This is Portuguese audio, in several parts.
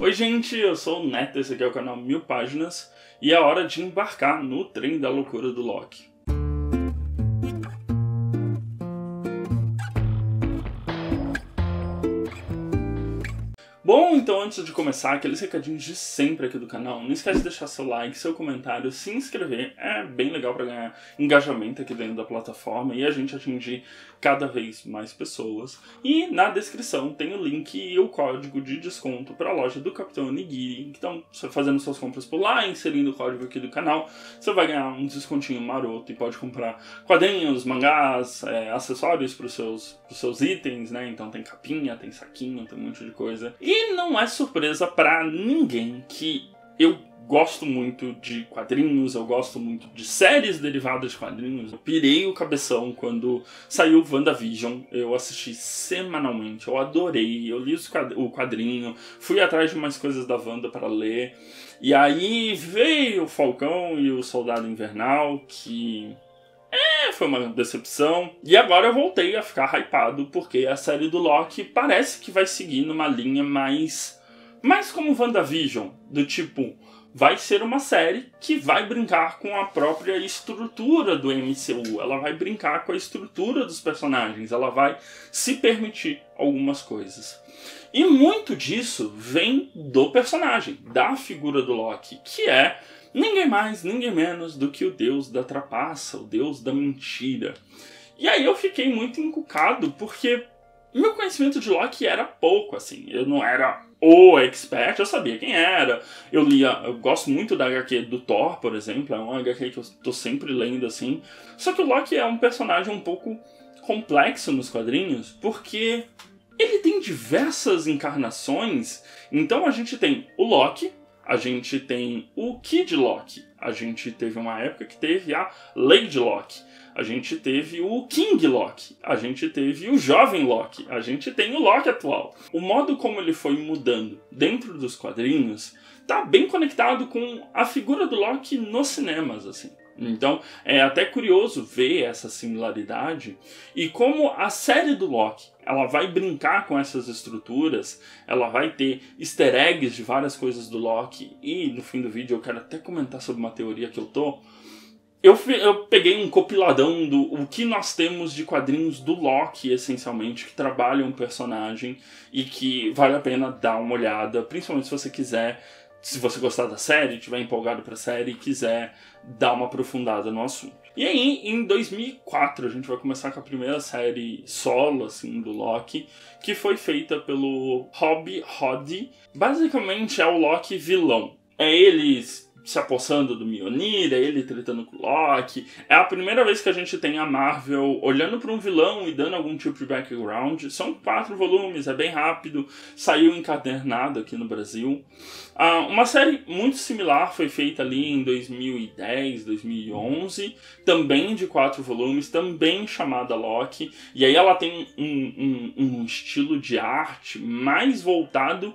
Oi gente, eu sou o Neto, esse aqui é o canal 1000 Páginas e é hora de embarcar no trem da loucura do Loki. Bom, então antes de começar, aqueles recadinhos de sempre aqui do canal, não esquece de deixar seu like, seu comentário, se inscrever, é bem legal para ganhar engajamento aqui dentro da plataforma e a gente atingir cada vez mais pessoas. E na descrição tem o link e o código de desconto para a loja do Capitão Onigiri. Então, você fazendo suas compras por lá, inserindo o código aqui do canal, você vai ganhar um descontinho maroto e pode comprar quadrinhos, mangás, acessórios para os seus itens, né? Então tem capinha, tem saquinho, tem um monte de coisa. E não é surpresa para ninguém que eu gosto muito de quadrinhos, eu gosto muito de séries derivadas de quadrinhos. Eu pirei o cabeção quando saiu WandaVision, eu assisti semanalmente, eu adorei, eu li o quadrinho, fui atrás de umas coisas da Wanda para ler, e aí veio o Falcão e o Soldado Invernal, que foi uma decepção. E agora eu voltei a ficar hypado, porque a série do Loki parece que vai seguir numa linha mais como WandaVision, do tipo, vai ser uma série que vai brincar com a própria estrutura do MCU, ela vai brincar com a estrutura dos personagens, ela vai se permitir algumas coisas. E muito disso vem do personagem, da figura do Loki, que é ninguém mais, ninguém menos do que o deus da trapaça, o deus da mentira. E aí eu fiquei muito encucado, porque meu conhecimento de Loki era pouco, assim. Eu não era o expert, eu sabia quem era. Eu gosto muito da HQ do Thor, por exemplo, é uma HQ que eu tô sempre lendo, assim. Só que o Loki é um personagem um pouco complexo nos quadrinhos, porque ele tem diversas encarnações. Então a gente tem o Loki, a gente tem o Kid Loki, a gente teve uma época que teve a Lady Loki, a gente teve o King Loki, a gente teve o Jovem Loki, a gente tem o Loki atual. O modo como ele foi mudando dentro dos quadrinhos tá bem conectado com a figura do Loki nos cinemas, assim. Então é até curioso ver essa similaridade e como a série do Loki ela vai brincar com essas estruturas, ela vai ter easter eggs de várias coisas do Loki e no fim do vídeo eu quero até comentar sobre uma teoria que eu peguei um compiladão do o que nós temos de quadrinhos do Loki, essencialmente, que trabalham o personagem e que vale a pena dar uma olhada, principalmente se você quiser. Se você gostar da série, estiver empolgado para a série e quiser dar uma aprofundada no assunto. E aí, em 2004, a gente vai começar com a primeira série solo, assim, do Loki, que foi feita pelo Rob Hoddy. Basicamente é o Loki vilão. É ele se apossando do Mjolnir, é ele tretando com o Loki. É a primeira vez que a gente tem a Marvel olhando para um vilão e dando algum tipo de background. São 4 volumes, é bem rápido. Saiu encadernado aqui no Brasil. Uma série muito similar foi feita ali em 2010, 2011. Também de 4 volumes, também chamada Loki. E aí ela tem um estilo de arte mais voltado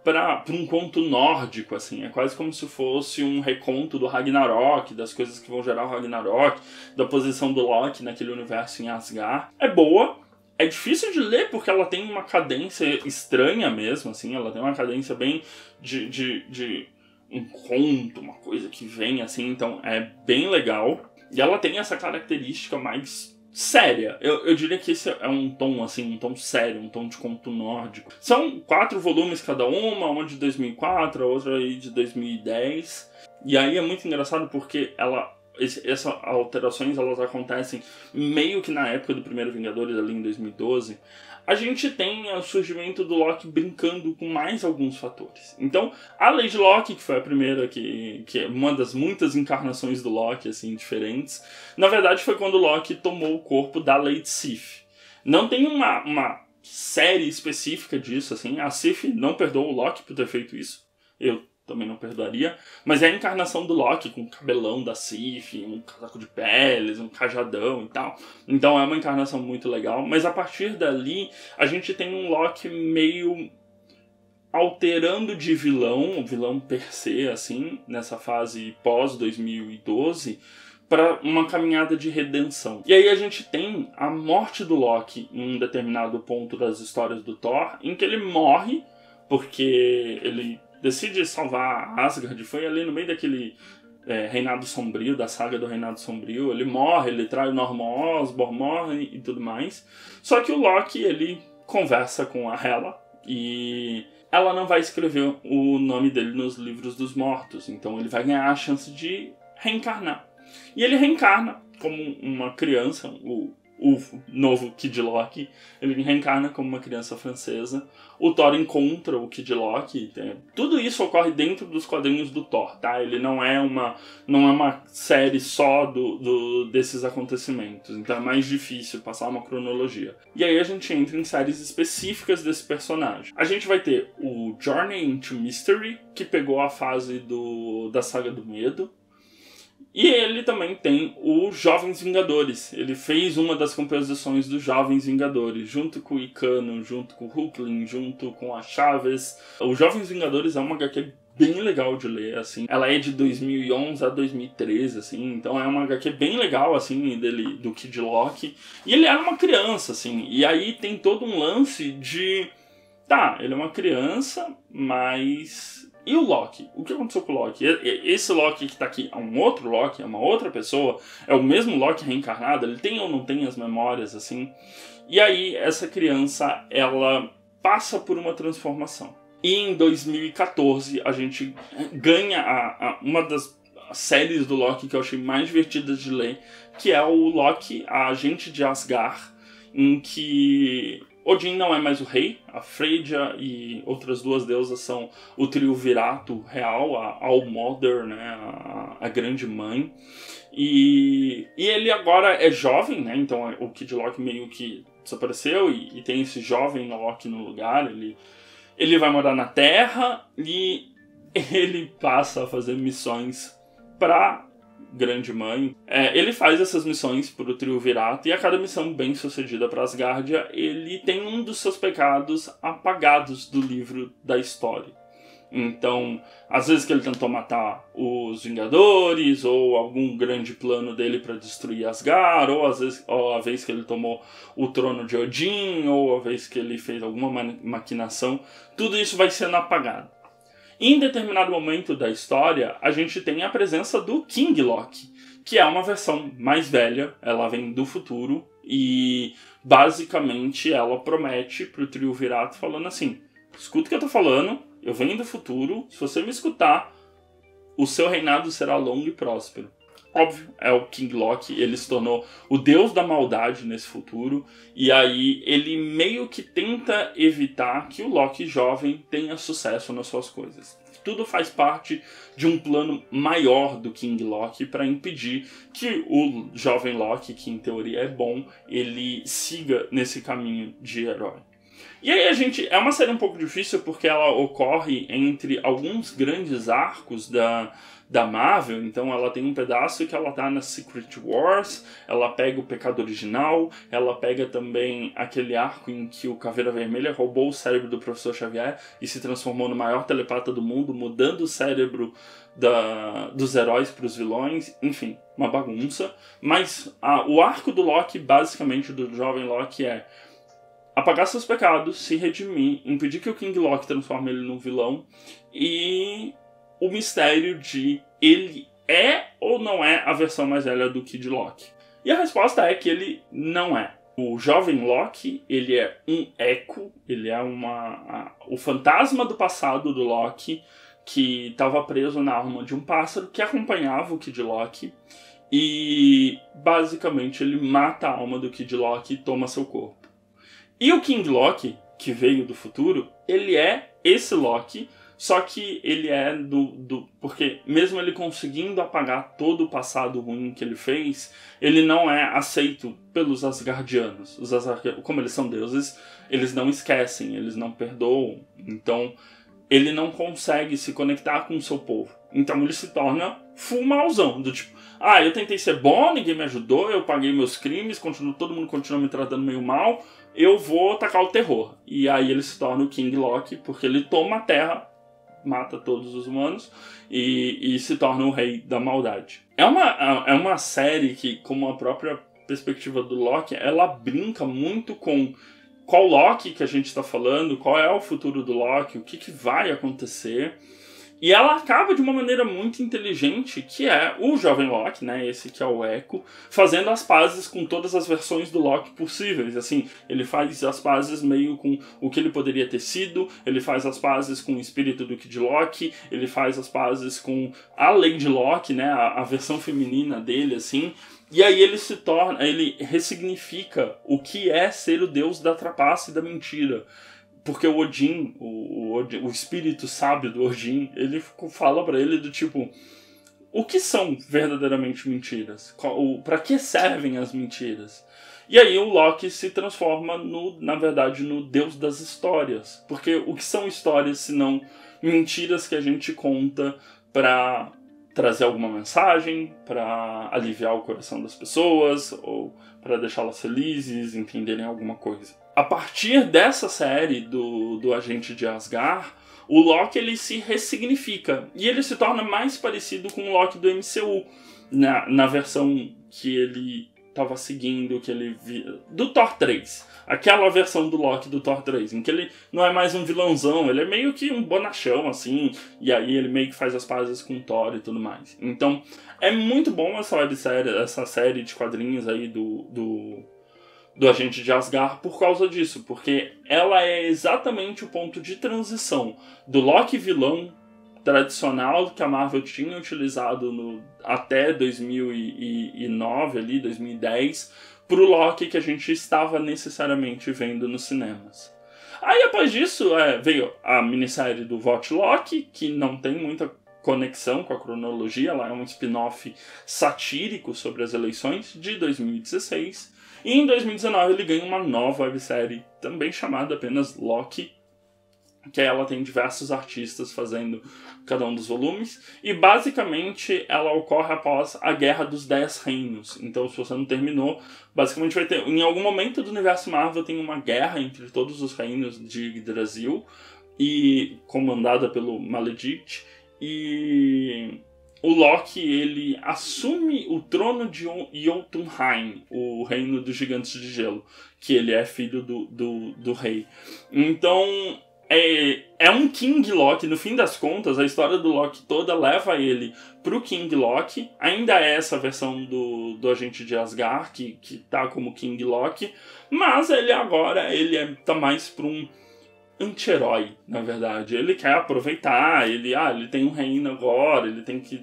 para um conto nórdico, assim. É quase como se fosse um reconto do Ragnarok, das coisas que vão gerar o Ragnarok, da posição do Loki naquele universo em Asgard. É boa, é difícil de ler porque ela tem uma cadência estranha mesmo, assim. Ela tem uma cadência bem de um conto, uma coisa que vem, assim. Então é bem legal. E ela tem essa característica mais séria. Eu diria que esse é um tom, assim, um tom sério, um tom de conto nórdico. São 4 volumes cada uma de 2004, a outra aí de 2010. E aí é muito engraçado porque essas alterações elas acontecem meio que na época do primeiro Vingadores, ali em 2012. A gente tem o surgimento do Loki brincando com mais alguns fatores. Então, a Lady Loki, que foi a primeira, que é uma das muitas encarnações do Loki, assim, diferentes, na verdade foi quando o Loki tomou o corpo da Lady Sif. Não tem uma série específica disso, assim. A Sif não perdoou o Loki por ter feito isso. Eu também não perdoaria, mas é a encarnação do Loki com o cabelão da Sif, um casaco de peles, um cajadão e tal. Então é uma encarnação muito legal, mas a partir dali a gente tem um Loki meio alterando de vilão, o vilão per se, assim, nessa fase pós-2012, para uma caminhada de redenção. E aí a gente tem a morte do Loki em um determinado ponto das histórias do Thor, em que ele morre porque ele decide salvar Asgard, foi ali no meio daquele Reinado Sombrio, da saga do Reinado Sombrio. Ele morre, ele trai o Norman Osborn, morre e tudo mais. Só que o Loki, ele conversa com a Hela e ela não vai escrever o nome dele nos livros dos mortos. Então ele vai ganhar a chance de reencarnar. E ele reencarna como uma criança, o novo Kid Loki. Ele reencarna como uma criança francesa. O Thor encontra o Kid Loki. Tudo isso ocorre dentro dos quadrinhos do Thor, tá? Ele não é uma série só desses acontecimentos. Então é mais difícil passar uma cronologia. E aí a gente entra em séries específicas desse personagem. A gente vai ter o Journey into Mystery, que pegou a fase da Saga do Medo. E ele também tem o Jovens Vingadores. Ele fez uma das composições dos Jovens Vingadores, junto com o Icano, junto com o Hulkling, junto com a Chaves. O Jovens Vingadores é uma HQ bem legal de ler, assim. Ela é de 2011 a 2013, assim. Então é uma HQ bem legal, assim, do Kid Loki. E ele era uma criança, assim. E aí tem todo um lance de... Tá, ele é uma criança, mas... E o Loki? O que aconteceu com o Loki? Esse Loki que tá aqui é um outro Loki? É uma outra pessoa? É o mesmo Loki reencarnado? Ele tem ou não tem as memórias, assim? E aí, essa criança, ela passa por uma transformação. E em 2014, a gente ganha uma das séries do Loki que eu achei mais divertidas de ler, que é o Loki, a agente de Asgard, em que... Odin não é mais o rei, a Freyja e outras duas deusas são o triunvirato real, a All-Mother, né, a grande mãe. E ele agora é jovem, né, então o Kid Loki meio que desapareceu e tem esse jovem Loki no lugar. Ele vai morar na Terra e ele passa a fazer missões para Grande Mãe. Ele faz essas missões para o Triunvirato e a cada missão bem sucedida para Asgardia, ele tem um dos seus pecados apagados do livro da história. Então, às vezes que ele tentou matar os Vingadores, ou algum grande plano dele para destruir Asgard, ou a vez que ele tomou o trono de Odin, ou a vez que ele fez alguma maquinação, tudo isso vai sendo apagado. Em determinado momento da história, a gente tem a presença do King Loki, que é uma versão mais velha, ela vem do futuro, e basicamente ela promete pro Triunvirato falando assim: escuta o que eu tô falando, eu venho do futuro, se você me escutar, o seu reinado será longo e próspero. Óbvio, é o King Loki, ele se tornou o deus da maldade nesse futuro, e aí ele meio que tenta evitar que o Loki jovem tenha sucesso nas suas coisas. Tudo faz parte de um plano maior do King Loki para impedir que o jovem Loki, que em teoria é bom, ele siga nesse caminho de herói. E aí é uma série um pouco difícil porque ela ocorre entre alguns grandes arcos da Marvel. Então ela tem um pedaço que ela tá na Secret Wars, ela pega o Pecado Original, ela pega também aquele arco em que o Caveira Vermelha roubou o cérebro do Professor Xavier e se transformou no maior telepata do mundo, mudando o cérebro dos heróis para os vilões. Enfim, uma bagunça. Mas o arco do Loki, basicamente do jovem Loki, é apagar seus pecados, se redimir, impedir que o King Loki transforme ele num vilão, e o mistério de ele é ou não é a versão mais velha do Kid Loki. E a resposta é que ele não é. O jovem Loki, ele é um eco, ele é o fantasma do passado do Loki, que estava preso na alma de um pássaro que acompanhava o Kid Loki, e basicamente ele mata a alma do Kid Loki e toma seu corpo. E o King Loki, que veio do futuro, ele é esse Loki, só que ele é porque mesmo ele conseguindo apagar todo o passado ruim que ele fez, ele não é aceito pelos Asgardianos. Como eles são deuses, eles não esquecem, eles não perdoam. Então, ele não consegue se conectar com o seu povo. Então ele se torna full mauzão, do tipo, eu tentei ser bom, ninguém me ajudou, eu paguei meus crimes, todo mundo continua me tratando meio mal, eu vou tacar o terror. E aí ele se torna o King Loki, porque ele toma a Terra, mata todos os humanos e se torna o rei da maldade. É uma série que, como a própria perspectiva do Loki, ela brinca muito com qual Loki que a gente está falando, qual é o futuro do Loki, o que vai acontecer. E ela acaba de uma maneira muito inteligente, que é o jovem Loki, né, esse que é o Echo, fazendo as pazes com todas as versões do Loki possíveis. Assim, ele faz as pazes meio com o que ele poderia ter sido, ele faz as pazes com o espírito do Kid Loki, ele faz as pazes com a Lady Loki, né, a versão feminina dele, assim. E aí ele ressignifica o que é ser o deus da trapaça e da mentira. Porque o Odin, o espírito sábio do Odin, ele fala pra ele do tipo, o que são verdadeiramente mentiras? Pra que servem as mentiras? E aí o Loki se transforma, na verdade, no deus das histórias. Porque o que são histórias se não mentiras que a gente conta pra trazer alguma mensagem, pra aliviar o coração das pessoas, ou pra deixá-las felizes, entenderem alguma coisa. A partir dessa série do Agente de Asgard, o Loki ele se ressignifica. E ele se torna mais parecido com o Loki do MCU. Na versão que ele estava seguindo, que ele via, do Thor 3. Aquela versão do Loki do Thor 3, em que ele não é mais um vilãozão, ele é meio que um bonachão, assim, e aí ele meio que faz as pazes com o Thor e tudo mais. Então, é muito bom essa série de quadrinhos aí do Agente de Asgard por causa disso, porque ela é exatamente o ponto de transição do Loki vilão tradicional que a Marvel tinha utilizado até 2009, ali, 2010, pro Loki que a gente estava necessariamente vendo nos cinemas. Aí depois disso veio a minissérie do Vought Loki, que não tem muita conexão com a cronologia, ela é um spin-off satírico sobre as eleições de 2016. E em 2019 ele ganha uma nova websérie, também chamada apenas Loki, que ela tem diversos artistas fazendo cada um dos volumes. E basicamente ela ocorre após a Guerra dos 10 Reinos. Então se você não terminou, basicamente vai ter... Em algum momento do universo Marvel tem uma guerra entre todos os reinos de Yggdrasil, e comandada pelo Maledict. E o Loki, ele assume o trono de Jotunheim, o reino dos gigantes de gelo, que ele é filho do rei. Então, é um King Loki. No fim das contas, a história do Loki toda leva ele pro King Loki. Ainda é essa versão do Agente de Asgard, que tá como King Loki, mas ele agora tá mais pra um anti-herói, na verdade. Ele quer aproveitar, ele tem um reino agora, ele tem que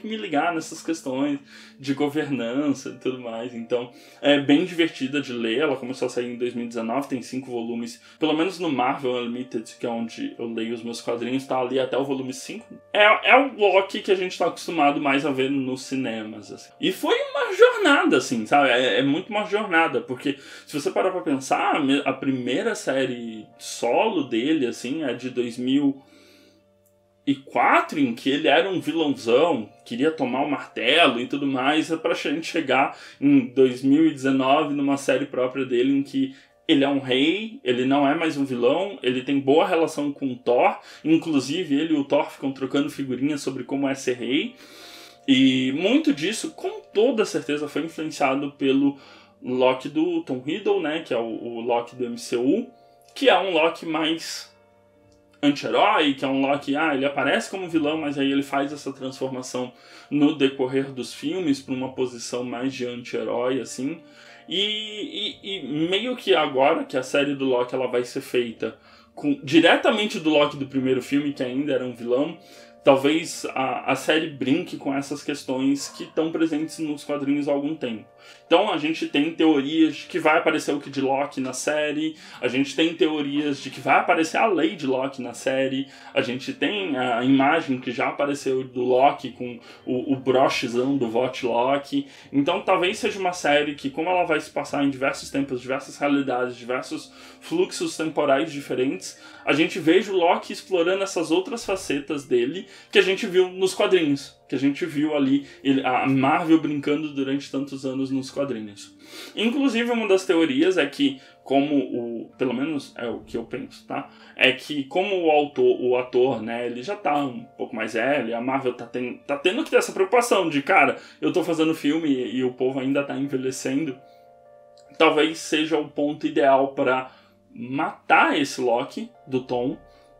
me ligar nessas questões de governança e tudo mais. Então, é bem divertida de ler. Ela começou a sair em 2019, tem 5 volumes, pelo menos no Marvel Unlimited, que é onde eu leio os meus quadrinhos, tá ali até o volume 5. É o Loki que a gente tá acostumado mais a ver nos cinemas, assim. E foi uma jornada, assim, sabe? É muito uma jornada, porque se você parar pra pensar, a primeira série solo dele, assim, é de 2004, em que ele era um vilãozão, queria tomar o martelo e tudo mais, pra gente chegar em 2019 numa série própria dele em que ele é um rei, ele não é mais um vilão, ele tem boa relação com o Thor, inclusive ele e o Thor ficam trocando figurinhas sobre como é ser rei, e muito disso, com toda certeza, foi influenciado pelo Loki do Tom Hiddleston, né, que é o Loki do MCU, que é um Loki mais anti-herói, que é um Loki, ele aparece como vilão, mas aí ele faz essa transformação no decorrer dos filmes para uma posição mais de anti-herói, assim. E meio que agora que a série do Loki ela vai ser feita diretamente do Loki do primeiro filme, que ainda era um vilão, talvez a série brinque com essas questões que estão presentes nos quadrinhos há algum tempo. Então a gente tem teorias de que vai aparecer o Kid Loki na série, a gente tem teorias de que vai aparecer a Lady Loki na série, a gente tem a imagem que já apareceu do Loki com o brochezão do Vought Loki. Então talvez seja uma série que, como ela vai se passar em diversos tempos, diversas realidades, diversos fluxos temporais diferentes, a gente veja o Loki explorando essas outras facetas dele que a gente viu nos quadrinhos, que a gente viu ali a Marvel brincando durante tantos anos nos quadrinhos. Inclusive, uma das teorias é que, pelo menos é o que eu penso, tá? É que como o ator, né, ele já tá um pouco mais velho, a Marvel tá tendo que ter essa preocupação de, cara, eu tô fazendo filme e o povo ainda tá envelhecendo. talvez seja o ponto ideal para matar esse Loki do Tom,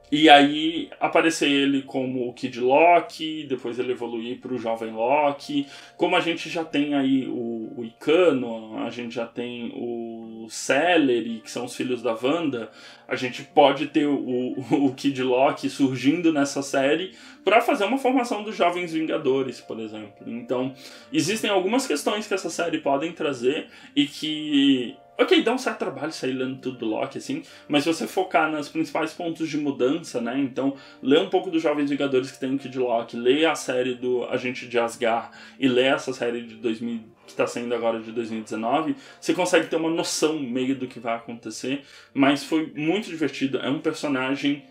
e aí aparecer ele como o Kid Loki, depois ele evoluir para o Jovem Loki. Como a gente já tem aí o Icano, a gente já tem o Celery, que são os filhos da Wanda, a gente pode ter o Kid Loki surgindo nessa série para fazer uma formação dos Jovens Vingadores, por exemplo. Então, existem algumas questões que essa série podem trazer e que... Ok, dá um certo trabalho sair lendo tudo do Loki, assim, mas se você focar nos principais pontos de mudança, né, então, lê um pouco dos Jovens Vingadores que tem o Kid Loki, lê a série do Agente de Asgard e lê essa série de 2000, que está saindo agora de 2019, você consegue ter uma noção meio do que vai acontecer, mas foi muito divertido, é um personagem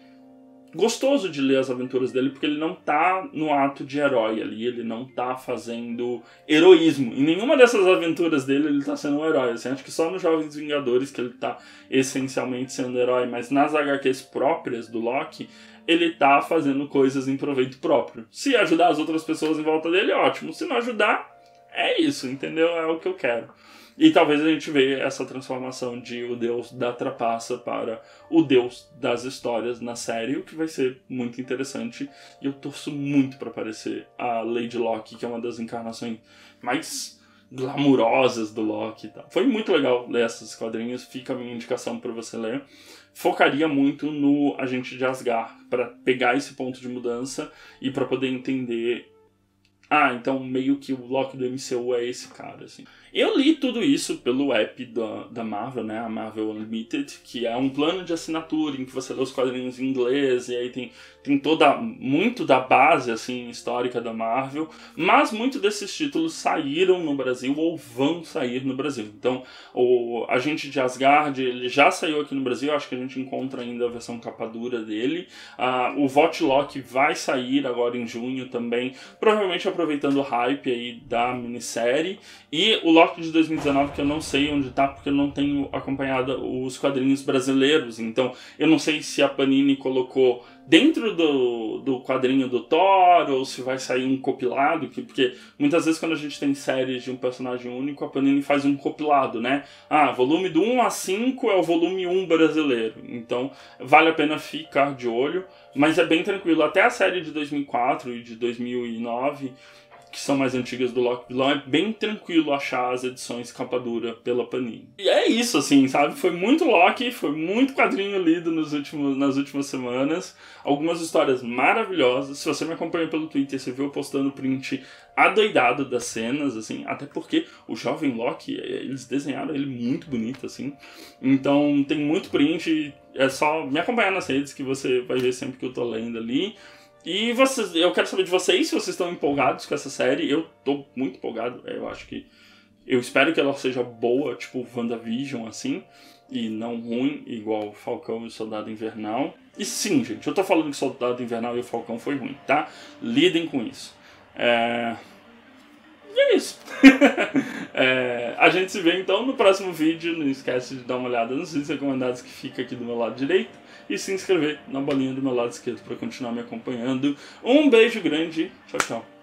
gostoso de ler as aventuras dele, porque ele não tá no ato de herói ali, ele não tá fazendo heroísmo. Em nenhuma dessas aventuras dele ele tá sendo um herói, assim, acho que só nos Jovens Vingadores que ele tá essencialmente sendo herói, mas nas HQs próprias do Loki, ele tá fazendo coisas em proveito próprio. Se ajudar as outras pessoas em volta dele, ótimo. Se não ajudar, é isso, entendeu? É o que eu quero. E talvez a gente veja essa transformação de o deus da trapaça para o deus das histórias na série, o que vai ser muito interessante. E eu torço muito para aparecer a Lady Loki, que é uma das encarnações mais glamurosas do Loki e tal. Foi muito legal ler esses quadrinhos, fica a minha indicação para você ler. Focaria muito no Agente de Asgard, para pegar esse ponto de mudança e para poder entender... Ah, então meio que o Loki do MCU é esse cara, assim. Eu li tudo isso pelo app da Marvel, né, a Marvel Unlimited, que é um plano de assinatura em que você lê os quadrinhos em inglês, e aí tem muito da base, assim, histórica da Marvel, mas muitos desses títulos saíram no Brasil ou vão sair no Brasil. Então, o Agente de Asgard, ele já saiu aqui no Brasil, acho que a gente encontra ainda a versão capa dura dele. O Vought Loki vai sair agora em junho também, provavelmente aproveitando o hype aí da minissérie. E o Loki de 2019, que eu não sei onde tá, porque eu não tenho acompanhado os quadrinhos brasileiros, então eu não sei se a Panini colocou dentro do quadrinho do Thor, ou se vai sair um compilado, porque muitas vezes quando a gente tem séries de um personagem único, a Panini faz um compilado, né? Volume do 1 a 5 é o volume 1 brasileiro, então vale a pena ficar de olho, mas é bem tranquilo. Até a série de 2004 e de 2009, que são mais antigas do Loki vilão, é bem tranquilo achar as edições capa dura pela Panini. E é isso, assim, sabe? Foi muito Loki, foi muito quadrinho lido nas últimas semanas. Algumas histórias maravilhosas. Se você me acompanha pelo Twitter, você viu eu postando print adoidado das cenas, assim. Até porque o jovem Loki, eles desenharam ele muito bonito, assim. Então tem muito print. É só me acompanhar nas redes que você vai ver sempre que eu tô lendo ali. E eu quero saber de vocês se vocês estão empolgados com essa série. Eu tô muito empolgado. Eu espero que ela seja boa, tipo WandaVision, assim, e não ruim, igual Falcão e o Soldado Invernal. E sim, gente, eu tô falando que Soldado Invernal e o Falcão foi ruim, tá? Lidem com isso. E é isso. A gente se vê então no próximo vídeo. Não esquece de dar uma olhada nos vídeos recomendados que fica aqui do meu lado direito. E se inscrever na bolinha do meu lado esquerdo para continuar me acompanhando. Um beijo grande. Tchau, tchau.